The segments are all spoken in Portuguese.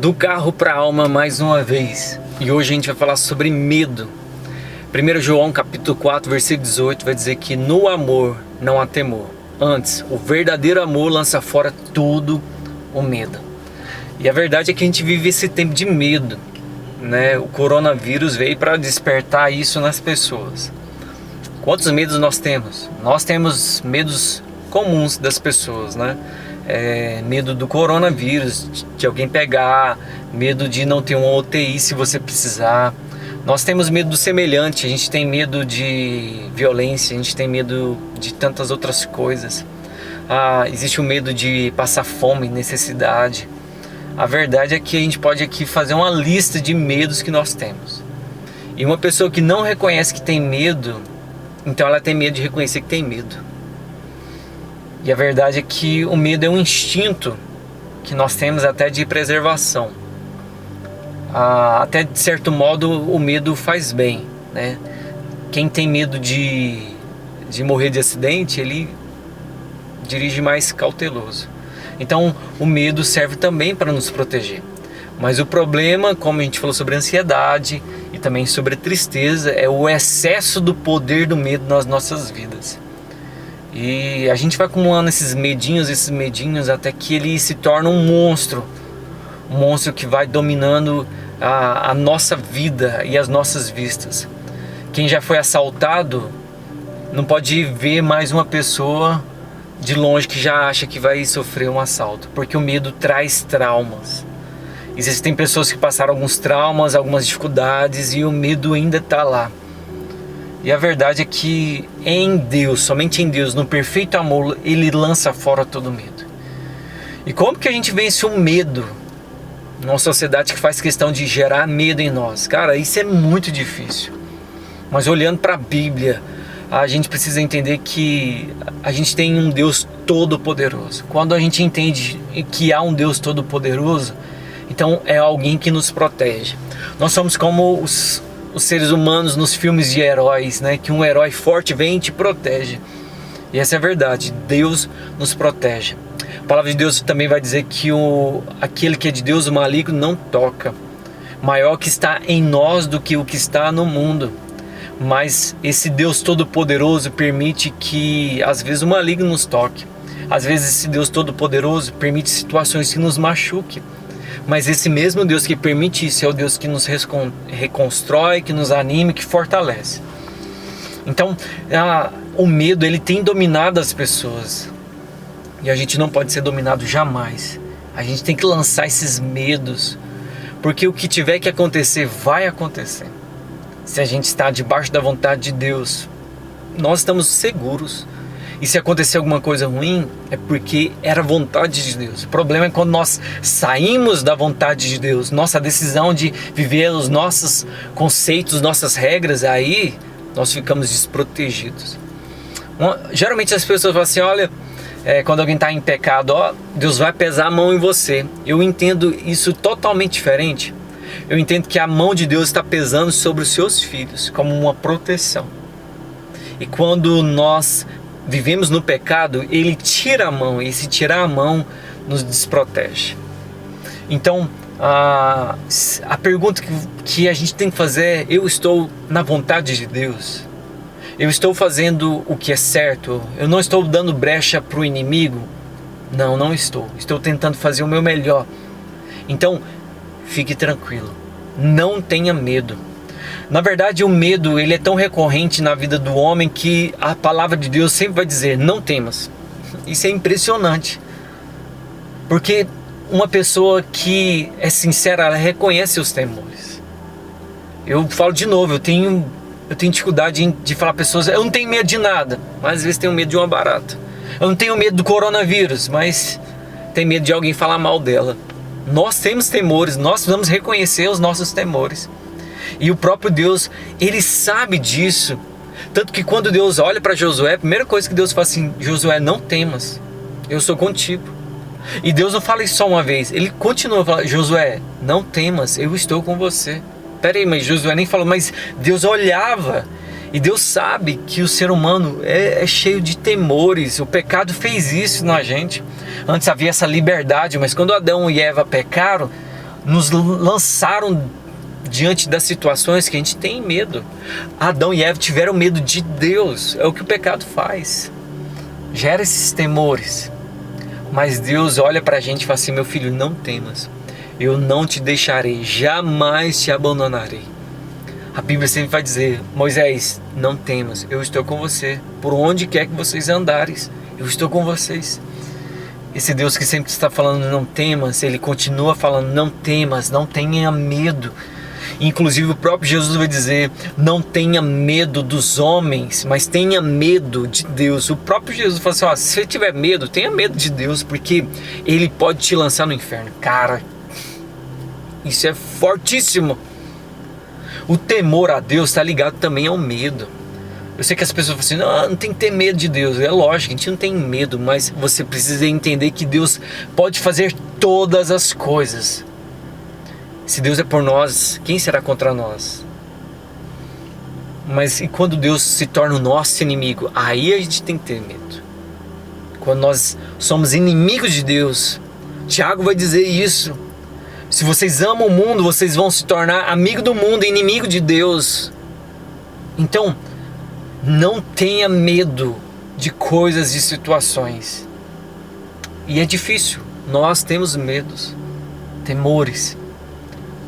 Do carro para a alma mais uma vez. E hoje a gente vai falar sobre medo. 1 João capítulo 4, versículo 18 vai dizer que no amor não há temor. Antes, o verdadeiro amor lança fora todo o medo. E a verdade é que a gente vive esse tempo de medo, né? O coronavírus veio para despertar isso nas pessoas. Quantos medos nós temos? Nós temos medos comuns das pessoas, né? Medo do coronavírus, de alguém pegar, medo de não ter uma UTI se você precisar. Nós temos medo do semelhante, a gente tem medo de violência, a gente tem medo de tantas outras coisas. Existe o medo de passar fome, necessidade. A verdade é que a gente pode aqui fazer uma lista de medos que nós temos. E uma pessoa que não reconhece que tem medo, então ela tem medo de reconhecer que tem medo. E a verdade é que o medo é um instinto que nós temos até de preservação. Até de certo modo o medo faz bem, né? Quem tem medo de morrer de acidente, ele dirige mais cauteloso. Então o medo serve também para nos proteger. Mas o problema, como a gente falou sobre ansiedade e também sobre tristeza, é o excesso do poder do medo nas nossas vidas. E a gente vai acumulando esses medinhos até que ele se torna um monstro que vai dominando a nossa vida e as nossas vistas. Quem já foi assaltado não pode ver mais uma pessoa de longe que já acha que vai sofrer um assalto, porque o medo traz traumas. Existem pessoas que passaram alguns traumas, algumas dificuldades e o medo ainda está lá. E a verdade é que em Deus, somente em Deus, no perfeito amor, Ele lança fora todo medo. E como que a gente vence o medo numa sociedade que faz questão de gerar medo em nós? Cara, isso é muito difícil. Mas olhando para a Bíblia, a gente precisa entender que a gente tem um Deus todo-poderoso. Quando a gente entende que há um Deus todo-poderoso, então é alguém que nos protege. Nós somos como os seres humanos nos filmes de heróis, né? Que um herói forte vem e te protege. E essa é a verdade, Deus nos protege. A palavra de Deus também vai dizer que aquele que é de Deus, o maligno, não toca. Maior que está em nós do que o que está no mundo. Mas esse Deus todo-poderoso permite que às vezes o maligno nos toque. Às vezes esse Deus todo-poderoso permite situações que nos machuquem. Mas esse mesmo Deus que permite isso é o Deus que nos reconstrói, que nos anima, que fortalece. Então, o medo, ele tem dominado as pessoas. E a gente não pode ser dominado jamais. A gente tem que lançar esses medos. Porque o que tiver que acontecer, vai acontecer. Se a gente está debaixo da vontade de Deus, nós estamos seguros. E se acontecer alguma coisa ruim, é porque era vontade de Deus. O problema é quando nós saímos da vontade de Deus, nossa decisão de viver os nossos conceitos, nossas regras, aí nós ficamos desprotegidos. Geralmente as pessoas falam assim, olha, quando alguém está em pecado, Deus vai pesar a mão em você. Eu entendo isso totalmente diferente. Eu entendo que a mão de Deus está pesando sobre os seus filhos, como uma proteção. E quando nós vivemos no pecado, Ele tira a mão, e se tirar a mão, nos desprotege. Então, a pergunta que a gente tem que fazer é, eu estou na vontade de Deus? Eu estou fazendo o que é certo? Eu não estou dando brecha para o inimigo? Não, não estou. Estou tentando fazer o meu melhor. Então, fique tranquilo. Não tenha medo. Na verdade, o medo, ele é tão recorrente na vida do homem que a palavra de Deus sempre vai dizer, não temas. Isso é impressionante. Porque uma pessoa que é sincera, ela reconhece os temores. Eu falo de novo, eu tenho dificuldade de falar para pessoas, eu não tenho medo de nada, mas às vezes tenho medo de uma barata. Eu não tenho medo do coronavírus, mas tenho medo de alguém falar mal dela. Nós temos temores, nós precisamos reconhecer os nossos temores. E o próprio Deus, Ele sabe disso. Tanto que quando Deus olha para Josué, a primeira coisa que Deus fala assim, Josué, não temas, eu sou contigo. E Deus não fala isso só uma vez, Ele continua falando, Josué, não temas, eu estou com você. Peraí, mas Josué nem falou, mas Deus olhava. E Deus sabe que o ser humano é cheio de temores. O pecado fez isso na gente. Antes havia essa liberdade, mas quando Adão e Eva pecaram, nos lançaram diante das situações que a gente tem medo. Adão e Eva tiveram medo de Deus. É o que o pecado faz. Gera esses temores. Mas Deus olha pra gente e fala assim: meu filho, não temas. Eu não te deixarei, jamais te abandonarei. A Bíblia sempre vai dizer: Moisés, não temas, eu estou com você. Por onde quer que vocês andarem, eu estou com vocês. Esse Deus que sempre está falando não temas, Ele continua falando não temas, não tenha medo. Inclusive o próprio Jesus vai dizer: não tenha medo dos homens, mas tenha medo de Deus. O próprio Jesus fala assim: ó, se você tiver medo, tenha medo de Deus, porque Ele pode te lançar no inferno. Cara, isso é fortíssimo. O temor a Deus está ligado também ao medo. Eu sei que as pessoas falam assim: não tem que ter medo de Deus. É lógico, a gente não tem medo, mas você precisa entender que Deus pode fazer todas as coisas. Se Deus é por nós, quem será contra nós? Mas e quando Deus se torna o nosso inimigo? Aí a gente tem que ter medo. Quando nós somos inimigos de Deus, Tiago vai dizer isso. Se vocês amam o mundo, vocês vão se tornar amigo do mundo e inimigo de Deus. Então, não tenha medo de coisas, de situações. E é difícil. Nós temos medos, temores.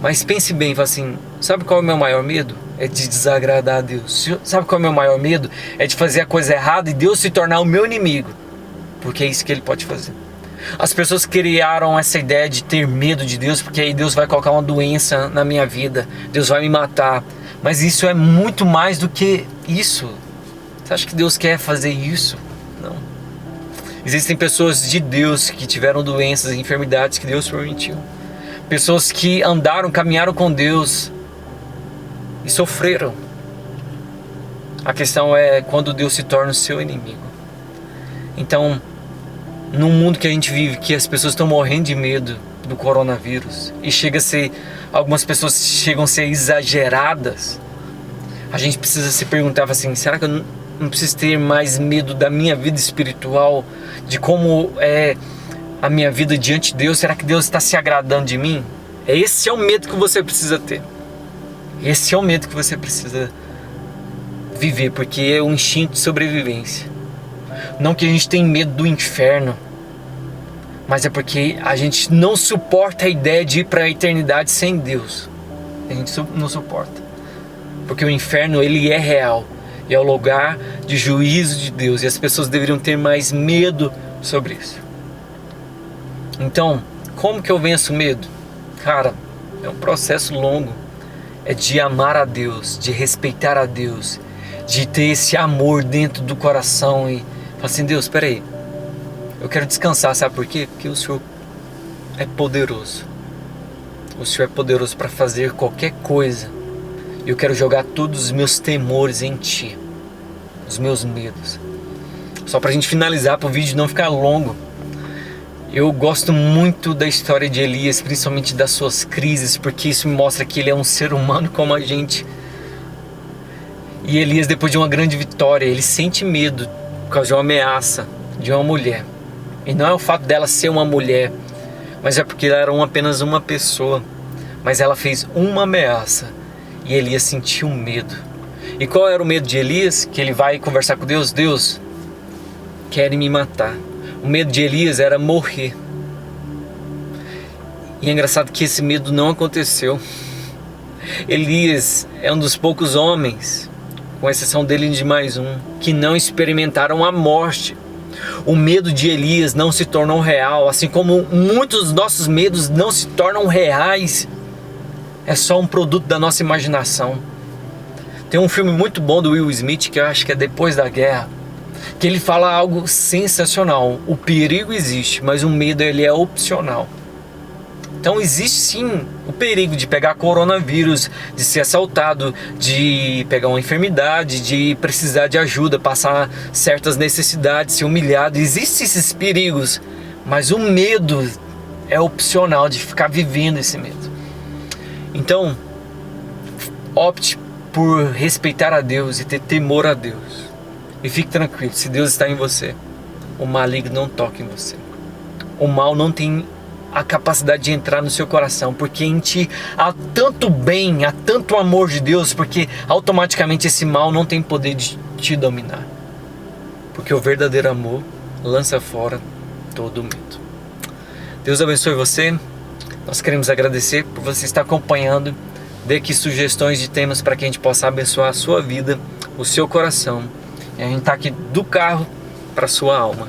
Mas pense bem, fala assim: sabe qual é o meu maior medo? É de desagradar a Deus. Sabe qual é o meu maior medo? É de fazer a coisa errada e Deus se tornar o meu inimigo. Porque é isso que Ele pode fazer. As pessoas criaram essa ideia de ter medo de Deus, porque aí Deus vai colocar uma doença na minha vida, Deus vai me matar. Mas isso é muito mais do que isso. Você acha que Deus quer fazer isso? Não. Existem pessoas de Deus que tiveram doenças e enfermidades que Deus permitiu. Pessoas que andaram, caminharam com Deus e sofreram. A questão é quando Deus se torna o seu inimigo. Então, num mundo que a gente vive, que as pessoas estão morrendo de medo do coronavírus, e algumas pessoas chegam a ser exageradas, a gente precisa se perguntar assim: será que eu não preciso ter mais medo da minha vida espiritual, de como é a minha vida diante de Deus? Será que Deus está se agradando de mim? Esse é o medo que você precisa ter. Esse é o medo que você precisa viver, porque é um instinto de sobrevivência. Não que a gente tenha medo do inferno, mas é porque a gente não suporta a ideia de ir para a eternidade sem Deus. A gente não suporta. Porque o inferno, ele é real. E é o lugar de juízo de Deus. E as pessoas deveriam ter mais medo sobre isso. Então, como que eu venço o medo? Cara, é um processo longo. É de amar a Deus, de respeitar a Deus, de ter esse amor dentro do coração e falar assim: Deus, espera aí, eu quero descansar, sabe por quê? Porque o Senhor é poderoso. O Senhor é poderoso para fazer qualquer coisa. E eu quero jogar todos os meus temores em Ti, os meus medos. Só para a gente finalizar, para o vídeo não ficar longo. Eu gosto muito da história de Elias, principalmente das suas crises, porque isso me mostra que ele é um ser humano como a gente. E Elias, depois de uma grande vitória, ele sente medo por causa de uma ameaça de uma mulher. E não é o fato dela ser uma mulher, mas é porque ela era apenas uma pessoa. Mas ela fez uma ameaça e Elias sentiu medo. E qual era o medo de Elias? Que ele vai conversar com Deus: Deus, querem me matar. O medo de Elias era morrer. E é engraçado que esse medo não aconteceu. Elias é um dos poucos homens, com exceção dele e de mais um, que não experimentaram a morte. O medo de Elias não se tornou real, assim como muitos dos nossos medos não se tornam reais. É só um produto da nossa imaginação. Tem um filme muito bom do Will Smith, que eu acho que é Depois da Guerra, que ele fala algo sensacional. O perigo existe, mas o medo, ele é opcional. Então existe sim o perigo de pegar coronavírus, de ser assaltado, de pegar uma enfermidade, de precisar de ajuda, passar certas necessidades, ser humilhado. Existem esses perigos, mas o medo é opcional, de ficar vivendo esse medo. Então, opte por respeitar a Deus e ter temor a Deus. E fique tranquilo, se Deus está em você, o maligno não toca em você. O mal não tem a capacidade de entrar no seu coração, porque em ti há tanto bem, há tanto amor de Deus, porque automaticamente esse mal não tem poder de te dominar, porque o verdadeiro amor lança fora todo medo. Deus abençoe você. Nós queremos agradecer por você estar acompanhando. Dê aqui sugestões de temas para que a gente possa abençoar a sua vida, o seu coração. E a gente está aqui do carro para a sua alma.